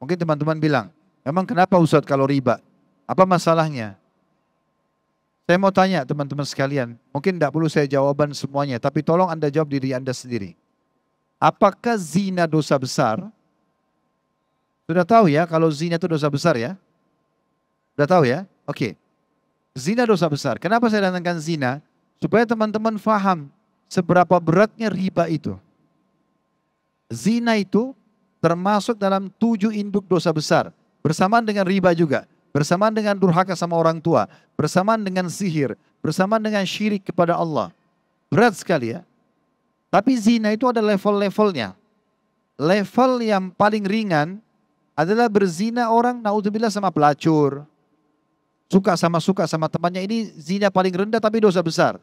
Mungkin teman-teman bilang, memang kenapa Ustadz kalau riba? Apa masalahnya? Saya mau tanya teman-teman sekalian, mungkin tidak perlu saya jawaban semuanya, tapi tolong Anda jawab diri Anda sendiri. Apakah zina dosa besar? Sudah tahu ya kalau zina itu dosa besar ya? Sudah tahu ya? Oke. Zina dosa besar. Kenapa saya datangkan zina? Supaya teman-teman faham seberapa beratnya riba itu. Zina itu termasuk dalam 7 induk dosa besar. Bersamaan dengan riba juga. Bersamaan dengan durhaka sama orang tua. Bersamaan dengan sihir. Bersamaan dengan syirik kepada Allah. Berat sekali ya. Tapi zina itu ada level-levelnya. Level yang paling ringan adalah berzina orang, naudzubillah, sama pelacur. Suka sama temannya, ini zina paling rendah tapi dosa besar.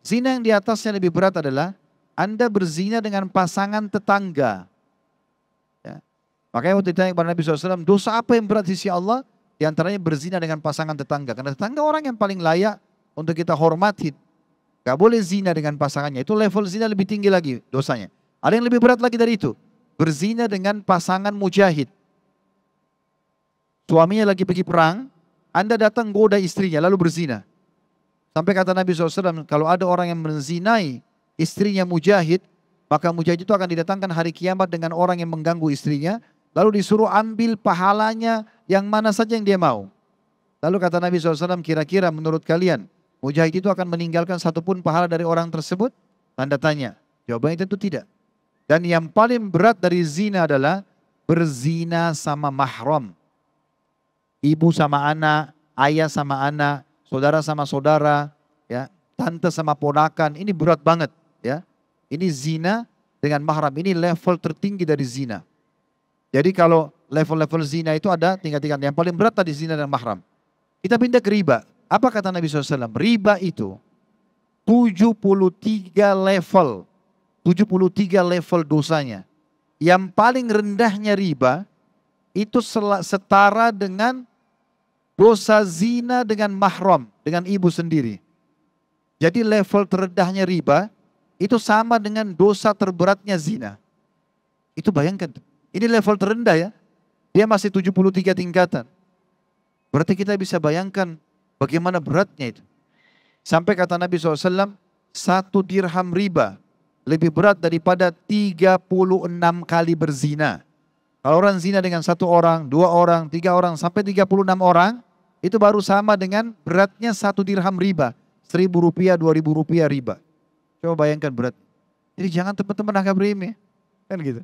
Zina yang di atasnya lebih berat adalah Anda berzina dengan pasangan tetangga. Ya. Makanya waktu ditanya kepada Nabi SAW, dosa apa yang berat di sisi Allah? Di antaranya berzina dengan pasangan tetangga. Karena tetangga orang yang paling layak untuk kita hormati. Gak boleh zina dengan pasangannya. Itu level zina lebih tinggi lagi dosanya. Ada yang lebih berat lagi dari itu. Berzina dengan pasangan mujahid. Suaminya lagi pergi perang, Anda datang goda istrinya lalu berzina. Sampai kata Nabi SAW, kalau ada orang yang menzinai istrinya mujahid, maka mujahid itu akan didatangkan hari kiamat dengan orang yang mengganggu istrinya, lalu disuruh ambil pahalanya yang mana saja yang dia mau. Lalu kata Nabi SAW, kira-kira menurut kalian, mujahid itu akan meninggalkan satupun pahala dari orang tersebut? Tanda tanya. Jawabannya tentu tidak. Dan yang paling berat dari zina adalah berzina sama mahram. Ibu sama anak, ayah sama anak, saudara sama saudara, ya, tante sama ponakan. Ini berat banget, ya. Ini zina dengan mahram. Ini level tertinggi dari zina. Jadi kalau level-level zina itu ada tingkat-tingkat. Yang paling berat tadi zina dan mahram. Kita pindah ke riba. Apa kata Nabi SAW? Riba itu 73 level. 73 level dosanya. Yang paling rendahnya riba itu setara dengan dosa zina dengan mahram, dengan ibu sendiri. Jadi level terendahnya riba itu sama dengan dosa terberatnya zina. Itu bayangkan. Ini level terendah ya. Dia masih 73 tingkatan. Berarti kita bisa bayangkan bagaimana beratnya itu. Sampai kata Nabi SAW, 1 dirham riba lebih berat daripada 36 kali berzina. Kalau orang zina dengan 1 orang, 2 orang, 3 orang, sampai 36 orang, itu baru sama dengan beratnya 1 dirham riba. 1.000 rupiah, 2.000 rupiah riba. Coba bayangkan berat. Jadi jangan teman-teman anggap remeh. Kan gitu.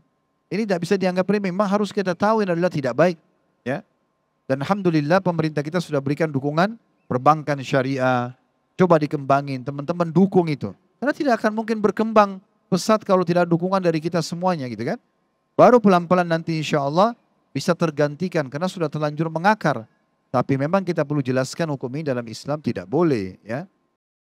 Ini tidak bisa dianggap remeh. Memang harus kita tahu ini adalah tidak baik. Ya. Dan alhamdulillah pemerintah kita sudah berikan dukungan perbankan syariah. Coba dikembangin. Teman-teman dukung itu. Karena tidak akan mungkin berkembang pesat kalau tidak ada dukungan dari kita semuanya gitu kan. Baru pelan-pelan nanti insya Allah bisa tergantikan karena sudah terlanjur mengakar. Tapi memang kita perlu jelaskan hukum ini dalam Islam tidak boleh ya.